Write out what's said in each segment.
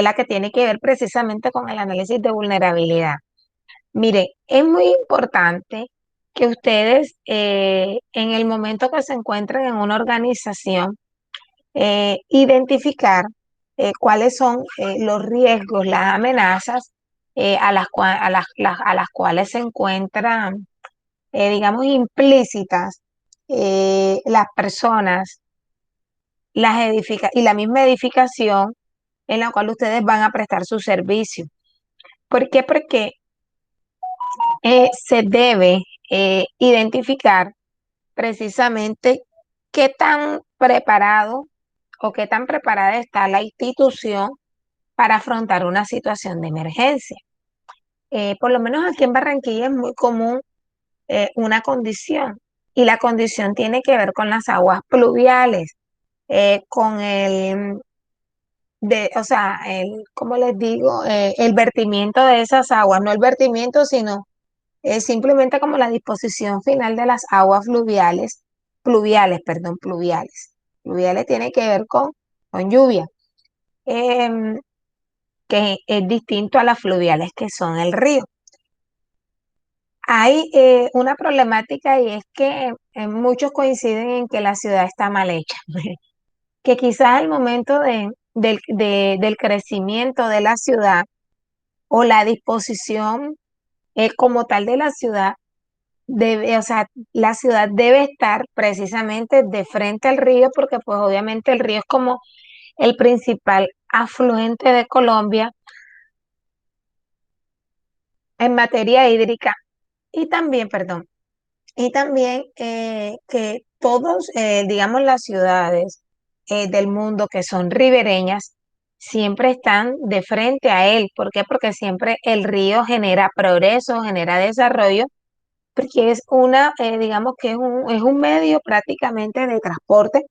la que tiene que ver precisamente con el análisis de vulnerabilidad. Mire, es muy importante que ustedes en el momento que se encuentren en una organización, identificar cuáles son los riesgos, las amenazas a las cuales se encuentran, digamos, implícitas las personas, y la misma edificación en la cual ustedes van a prestar su servicio. ¿Por qué? Porque se debe identificar precisamente qué tan preparado o qué tan preparada está la institución para afrontar una situación de emergencia. Por lo menos aquí en Barranquilla es muy común una condición, y la condición tiene que ver con las aguas pluviales, con o sea, ¿cómo les digo? El vertimiento de esas aguas, no el vertimiento, sino simplemente como la disposición final de las aguas pluviales, perdón, pluviales. Pluviales tiene que ver con lluvia, em, que es distinto a las fluviales que son el río. Hay una problemática, y es que muchos coinciden en que la ciudad está mal hecha, que quizás al momento del crecimiento de la ciudad o la disposición como tal de la ciudad, o sea, la ciudad debe estar precisamente de frente al río, porque pues obviamente el río es como el principal afluente de Colombia en materia hídrica. Y también, perdón, y también que todos, digamos, las ciudades del mundo que son ribereñas, siempre están de frente a él. ¿Por qué? Porque siempre el río genera progreso, genera desarrollo, porque es digamos que es un medio prácticamente de transporte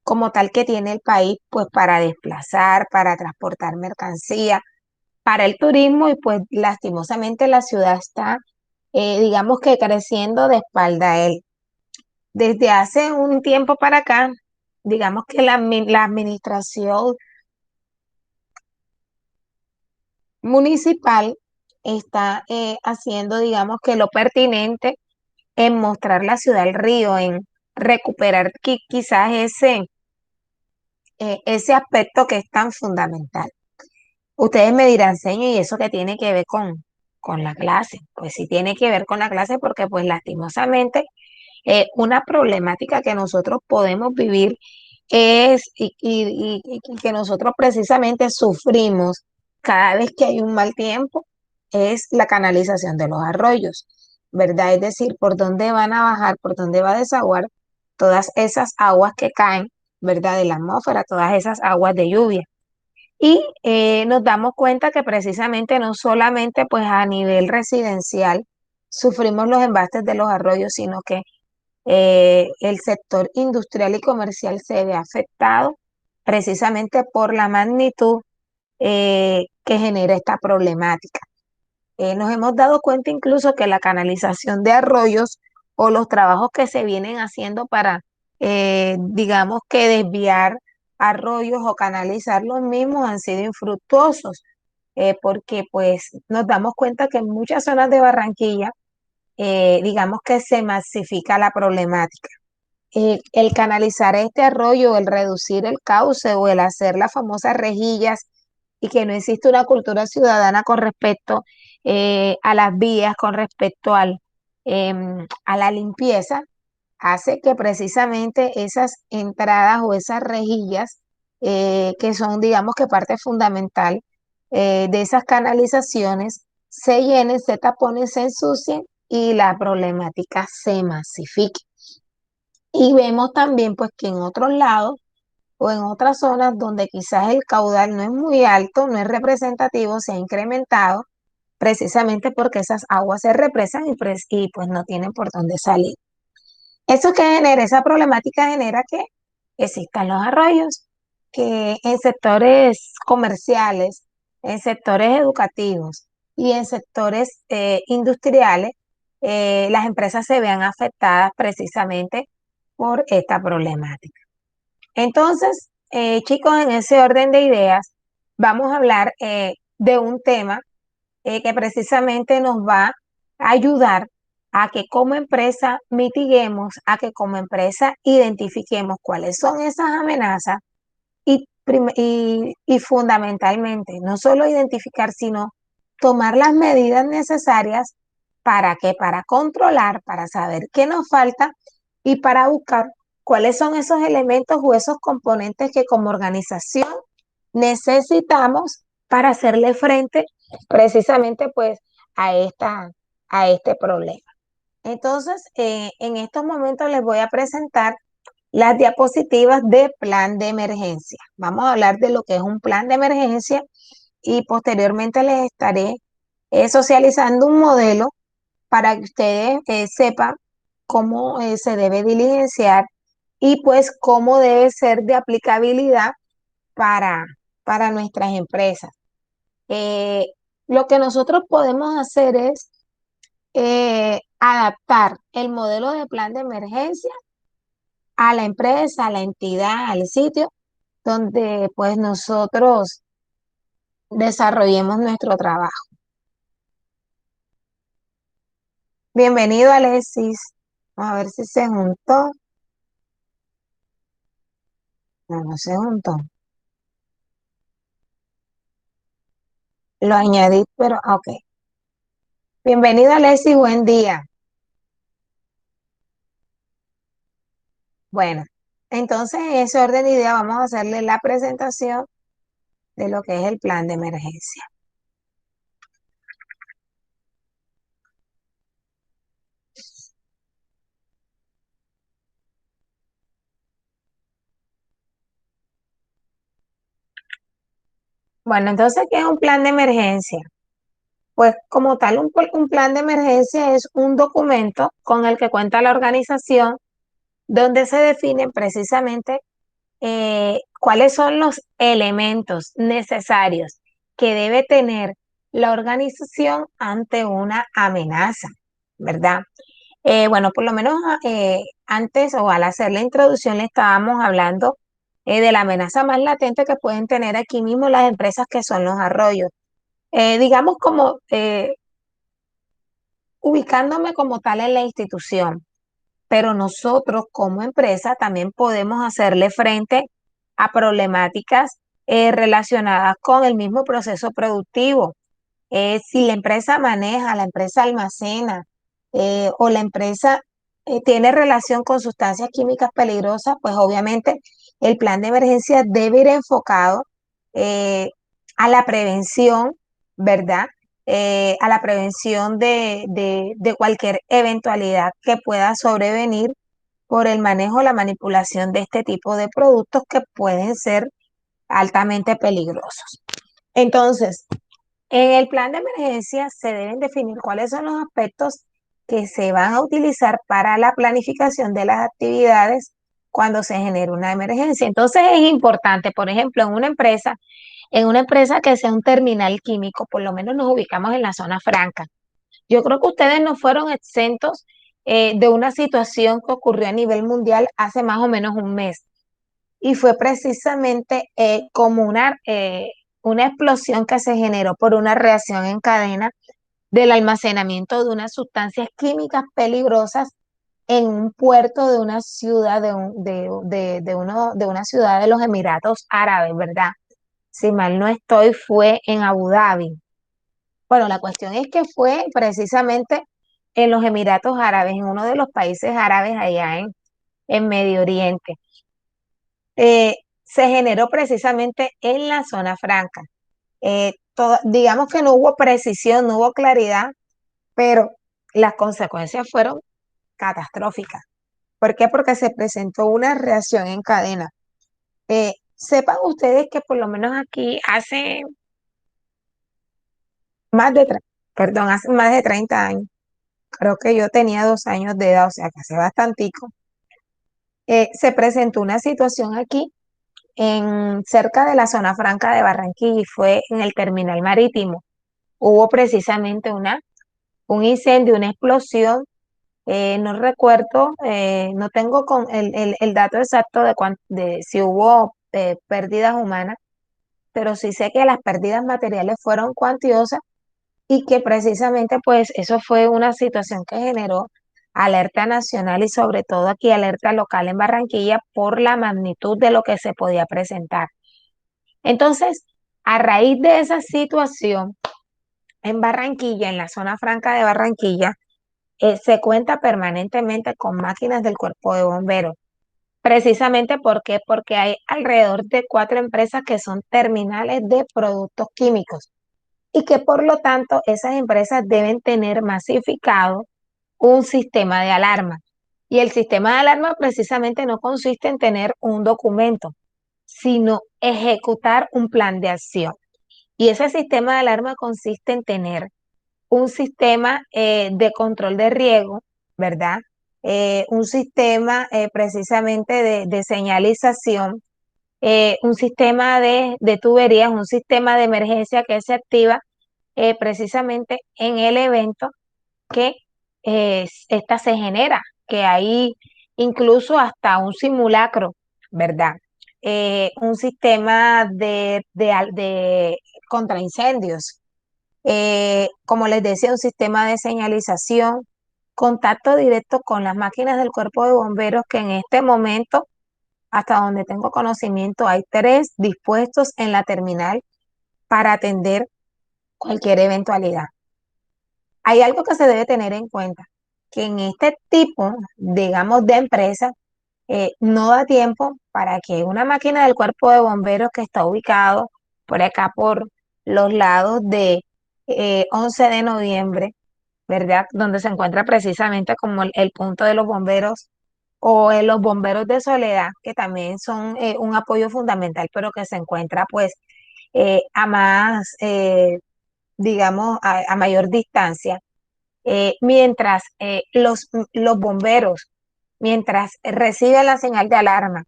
como tal que tiene el país, pues para desplazar, para transportar mercancía, para el turismo, y pues lastimosamente la ciudad está, digamos que creciendo de espalda a él. Desde hace un tiempo para acá, digamos que la administración municipal está haciendo, digamos que lo pertinente en mostrar la ciudad al río, en recuperar quizás ese aspecto que es tan fundamental. Ustedes me dirán, señor, ¿y eso qué tiene que ver con la clase? Pues sí tiene que ver con la clase, porque pues lastimosamente una problemática que nosotros podemos vivir y que nosotros precisamente sufrimos cada vez que hay un mal tiempo, es la canalización de los arroyos, ¿verdad? Es decir, por dónde van a bajar, por dónde va a desaguar todas esas aguas que caen, ¿verdad? De la atmósfera, todas esas aguas de lluvia. Y nos damos cuenta que precisamente no solamente pues a nivel residencial sufrimos los embastes de los arroyos, sino que el sector industrial y comercial se ve afectado precisamente por la magnitud que genera esta problemática. Nos hemos dado cuenta incluso que la canalización de arroyos o los trabajos que se vienen haciendo para, digamos que desviar arroyos o canalizar los mismos han sido infructuosos, porque pues nos damos cuenta que en muchas zonas de Barranquilla, digamos que se masifica la problemática. El canalizar este arroyo, el reducir el cauce o el hacer las famosas rejillas, y que no existe una cultura ciudadana con respecto a las vías, con respecto a la limpieza, hace que precisamente esas entradas o esas rejillas, que son, digamos que parte fundamental de esas canalizaciones, se llenen, se taponen, se ensucien y la problemática se masifique. Y vemos también pues que en otros lados o en otras zonas donde quizás el caudal no es muy alto, no es representativo, se ha incrementado precisamente porque esas aguas se represan y pues no tienen por dónde salir. ¿Eso qué genera? Esa problemática genera que existan los arroyos, que en sectores comerciales, en sectores educativos y en sectores industriales, las empresas se vean afectadas precisamente por esta problemática. Entonces, chicos, en ese orden de ideas, vamos a hablar de un tema que precisamente nos va a ayudar a que como empresa mitiguemos, a que como empresa identifiquemos cuáles son esas amenazas y fundamentalmente, no solo identificar, sino tomar las medidas necesarias para que, para controlar, para saber qué nos falta y para buscar cuáles son esos elementos o esos componentes que como organización necesitamos para hacerle frente precisamente pues a a este problema. Entonces, en estos momentos les voy a presentar las diapositivas de plan de emergencia. Vamos a hablar de lo que es un plan de emergencia y posteriormente les estaré socializando un modelo para que ustedes sepan cómo se debe diligenciar y pues cómo debe ser de aplicabilidad para, para nuestras empresas. Eh, lo que nosotros podemos hacer es adaptar el modelo de plan de emergencia a la empresa, a la entidad, al sitio donde pues nosotros desarrollemos nuestro trabajo. Bienvenido, Alexis. Vamos a ver si se juntó. No, no se juntó. Lo añadí, pero ok. Bienvenido, Alexis. Buen día. Bueno, entonces en ese orden de idea vamos a hacerle la presentación de lo que es el plan de emergencia. Bueno, entonces, ¿qué es un plan de emergencia? Pues como tal, un plan de emergencia es un documento con el que cuenta la organización donde se definen precisamente cuáles son los elementos necesarios que debe tener la organización ante una amenaza, ¿verdad? Bueno, por lo menos antes o al hacer la introducción le estábamos hablando de la amenaza más latente que pueden tener aquí mismo las empresas que son los arroyos. Digamos como ubicándome como tal en la institución, pero nosotros como empresa también podemos hacerle frente a problemáticas relacionadas con el mismo proceso productivo. Si la empresa maneja, la empresa almacena o la empresa tiene relación con sustancias químicas peligrosas, pues obviamente el plan de emergencia debe ir enfocado eh, a la prevención, ¿verdad? A la prevención de cualquier eventualidad que pueda sobrevenir por el manejo o la manipulación de este tipo de productos que pueden ser altamente peligrosos. Entonces, en el plan de emergencia se deben definir cuáles son los aspectos que se van a utilizar para la planificación de las actividades cuando se genere una emergencia. Entonces es importante, por ejemplo, en una empresa que sea un terminal químico, por lo menos nos ubicamos en la zona franca. Yo creo que ustedes no fueron exentos de una situación que ocurrió a nivel mundial hace más o menos un mes y fue precisamente como una explosión que se generó por una reacción en cadena del almacenamiento de unas sustancias químicas peligrosas en un puerto de una ciudad de una ciudad de los Emiratos Árabes, ¿verdad? Si mal no estoy, fue en Abu Dhabi. Bueno, la cuestión es que fue precisamente en los Emiratos Árabes, en uno de los países árabes allá en Medio Oriente. Se generó precisamente en la zona franca. Digamos que no hubo precisión, no hubo claridad, pero las consecuencias fueron catastróficas. ¿Por qué? Porque se presentó una reacción en cadena. Sepan ustedes que por lo menos aquí hace más de, perdón, hace más de 30 años, creo que yo tenía 2 años de edad, o sea que hace bastantico, se presentó una situación aquí cerca de la zona franca de Barranquilla y fue en el terminal marítimo. Hubo precisamente un incendio, una explosión, no recuerdo, no tengo con el dato exacto de si hubo pérdidas humanas, pero sí sé que las pérdidas materiales fueron cuantiosas y que precisamente pues eso fue una situación que generó alerta nacional y sobre todo aquí alerta local en Barranquilla por la magnitud de lo que se podía presentar. Entonces, a raíz de esa situación en Barranquilla, en la zona franca de Barranquilla, se cuenta permanentemente con máquinas del Cuerpo de Bomberos. Precisamente ¿por qué? Porque hay alrededor de 4 empresas que son terminales de productos químicos y que por lo tanto esas empresas deben tener masificado un sistema de alarma. Y el sistema de alarma precisamente no consiste en tener un documento, sino ejecutar un plan de acción. Y ese sistema de alarma consiste en tener un sistema de control de riesgo, ¿verdad? Un sistema precisamente de señalización, un sistema de tuberías, un sistema de emergencia que se activa precisamente en el evento que esta se genera, que hay incluso hasta un simulacro, ¿verdad? Un sistema de contra incendios, como les decía, un sistema de señalización, contacto directo con las máquinas del Cuerpo de Bomberos, que en este momento, hasta donde tengo conocimiento, hay 3 dispuestos en la terminal para atender cualquier eventualidad. Hay algo que se debe tener en cuenta, que en este tipo, digamos, de empresa, no da tiempo para que una máquina del Cuerpo de Bomberos que está ubicado por acá, por los lados de 11 de noviembre, ¿verdad? Donde se encuentra precisamente como el punto de los bomberos o en los bomberos de Soledad, que también son un apoyo fundamental, pero que se encuentra pues a más, digamos, a mayor distancia. Mientras los bomberos, mientras reciben la señal de alarma,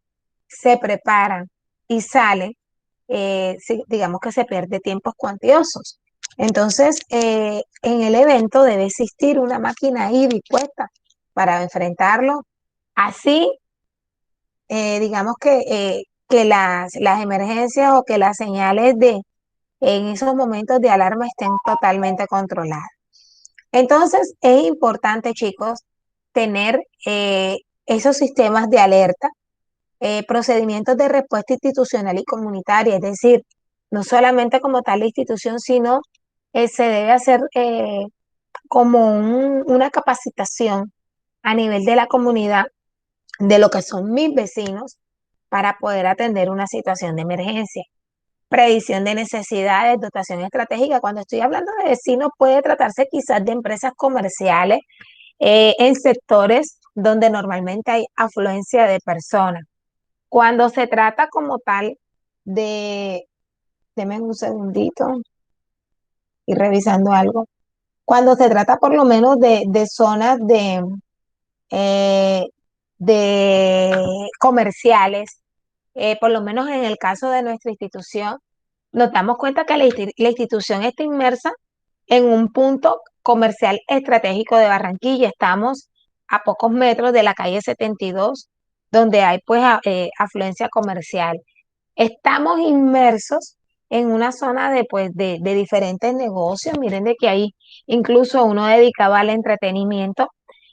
se preparan y salen, sí, digamos que se pierde tiempos cuantiosos. Entonces, en el evento debe existir una máquina ahí dispuesta para enfrentarlo. Así, digamos que las emergencias o que las señales en esos momentos de alarma estén totalmente controladas. Entonces, es importante, chicos, tener esos sistemas de alerta, procedimientos de respuesta institucional y comunitaria, es decir, no solamente como tal la institución, sino se debe hacer como una capacitación a nivel de la comunidad de lo que son mis vecinos para poder atender una situación de emergencia. Predicción de necesidades, dotación estratégica. Cuando estoy hablando de vecinos, puede tratarse quizás de empresas comerciales en sectores donde normalmente hay afluencia de personas. Cuando se trata como tal de, deme un segundito y revisando algo, cuando se trata por lo menos de zonas eh, de comerciales, por lo menos en el caso de nuestra institución, nos damos cuenta que la institución está inmersa en un punto comercial estratégico de Barranquilla. Estamos a pocos metros de la calle 72, donde hay pues afluencia comercial. Estamos inmersos en una zona de diferentes negocios. Miren de que hay incluso uno dedicado al entretenimiento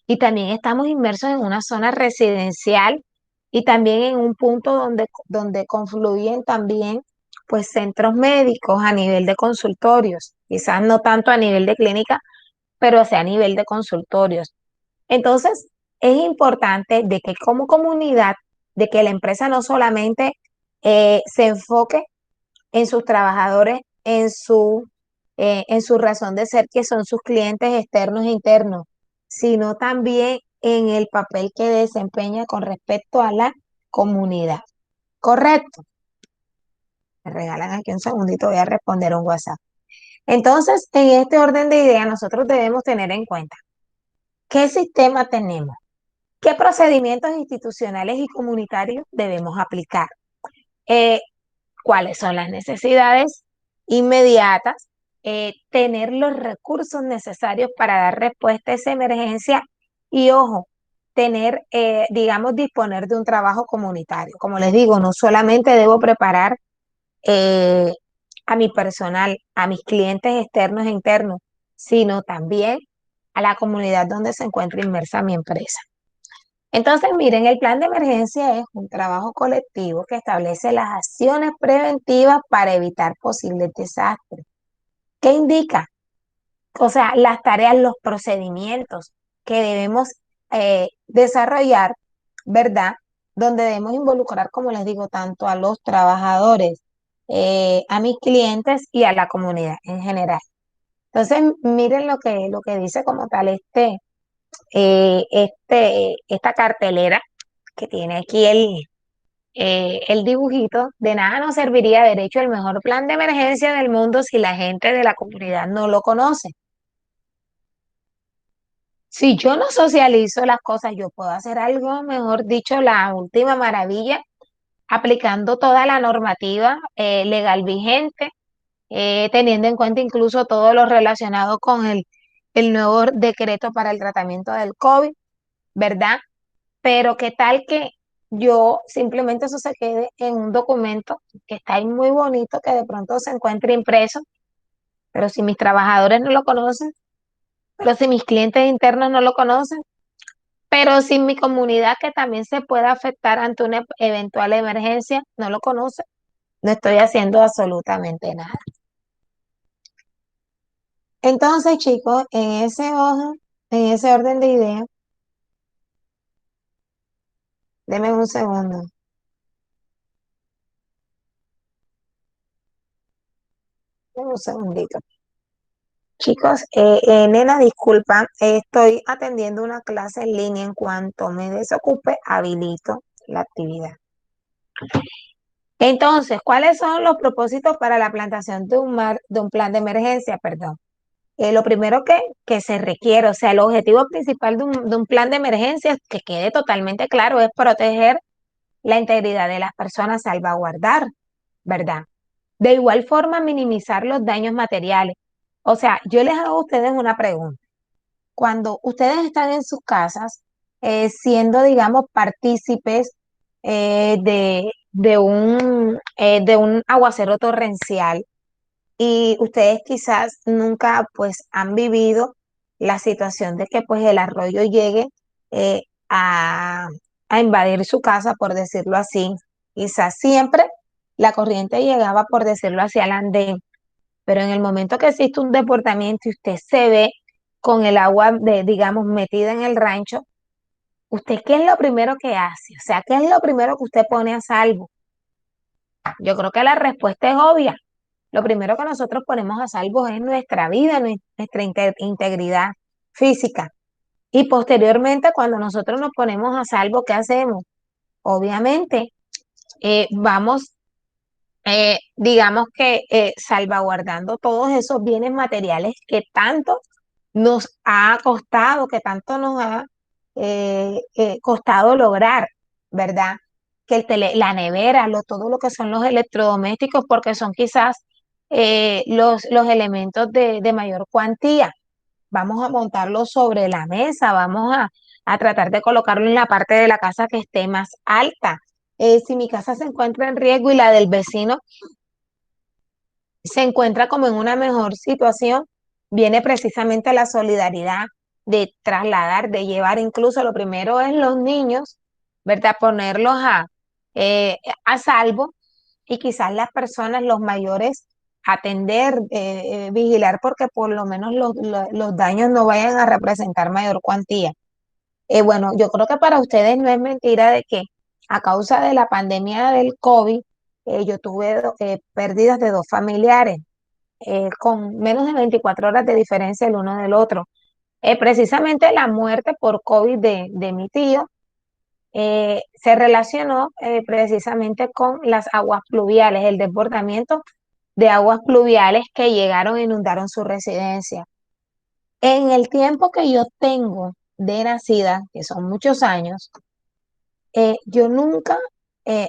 y también estamos inmersos en una zona residencial y también en un punto donde confluyen también pues centros médicos a nivel de consultorios, quizás no tanto a nivel de clínica, pero sí a nivel de consultorios. Entonces, es importante de que como comunidad, de que la empresa no solamente se enfoque en sus trabajadores, en su razón de ser, que son sus clientes externos e internos, sino también en el papel que desempeña con respecto a la comunidad. ¿Correcto? Me regalan aquí un segundito, voy a responder un WhatsApp. Entonces, en este orden de ideas, nosotros debemos tener en cuenta qué sistema tenemos, qué procedimientos institucionales y comunitarios debemos aplicar, eh, cuáles son las necesidades inmediatas, tener los recursos necesarios para dar respuesta a esa emergencia y, ojo, tener, digamos, disponer de un trabajo comunitario. Como les digo, no solamente debo preparar eh, a mi personal, a mis clientes externos e internos, sino también a la comunidad donde se encuentra inmersa mi empresa. Entonces, miren, el plan de emergencia es un trabajo colectivo que establece las acciones preventivas para evitar posibles desastres. ¿Qué indica? O sea, las tareas, los procedimientos que debemos desarrollar, ¿verdad? Donde debemos involucrar, como les digo, tanto a los trabajadores, a mis clientes y a la comunidad en general. Entonces, miren lo que dice como tal esta cartelera que tiene aquí el dibujito. De nada nos serviría haber hecho el mejor plan de emergencia del mundo si la gente de la comunidad no lo conoce. Si yo no socializo las cosas, yo puedo hacer algo, mejor dicho, la última maravilla, aplicando toda la normativa legal vigente, teniendo en cuenta incluso todo lo relacionado con el nuevo decreto para el tratamiento del COVID, ¿verdad? Pero qué tal que yo simplemente eso se quede en un documento que está ahí muy bonito, que de pronto se encuentre impreso, pero si mis trabajadores no lo conocen, pero si mis clientes internos no lo conocen, pero si mi comunidad que también se puede afectar ante una eventual emergencia no lo conoce, no estoy haciendo absolutamente nada. Entonces, chicos, en ese orden de ideas, denme un segundo, denme un segundito. Chicos, nena, disculpa, estoy atendiendo una clase en línea. En cuanto me desocupe, habilito la actividad. Entonces, ¿cuáles son los propósitos para la plantación de un plan de emergencia? Perdón. Lo primero que se requiere, o sea, el objetivo principal de un plan de emergencia, que quede totalmente claro, es proteger la integridad de las personas, salvaguardar, ¿verdad? De igual forma, minimizar los daños materiales. O sea, yo les hago a ustedes una pregunta. Cuando ustedes están en sus casas, siendo, digamos, partícipes de un aguacero torrencial, y ustedes quizás nunca pues han vivido la situación de que pues el arroyo llegue eh, a, a invadir su casa, por decirlo así. Quizás siempre la corriente llegaba, por decirlo así, al andén, pero en el momento que existe un desbordamiento y usted se ve con el agua digamos, metida en el rancho, ¿usted qué es lo primero que hace? O sea, ¿qué es lo primero que usted pone a salvo? Yo creo que la respuesta es obvia. Lo primero que nosotros ponemos a salvo es nuestra vida, nuestra integridad física. Y posteriormente, cuando nosotros nos ponemos a salvo, ¿qué hacemos? Obviamente, vamos, digamos que salvaguardando todos esos bienes materiales que tanto nos ha costado, que tanto nos ha costado lograr, ¿verdad? Que la nevera, todo lo que son los electrodomésticos, porque son quizás los elementos de mayor cuantía. Vamos a montarlo sobre la mesa, a tratar de colocarlo en la parte de la casa que esté más alta. Si mi casa se encuentra en riesgo y la del vecino se encuentra como en una mejor situación, viene precisamente la solidaridad de trasladar, de llevar incluso lo primero es los niños, ¿verdad? Ponerlos a salvo y quizás las personas, los mayores, atender, vigilar porque por lo menos los daños no vayan a representar mayor cuantía. Bueno, yo creo que para ustedes no es mentira de que a causa de la pandemia del COVID, yo tuve pérdidas de dos familiares con menos de 24 horas de diferencia el uno del otro. Precisamente la muerte por COVID de mi tío se relacionó precisamente con las aguas pluviales, el desbordamiento de aguas pluviales que llegaron e inundaron su residencia. En el tiempo que yo tengo de nacida, que son muchos años, yo nunca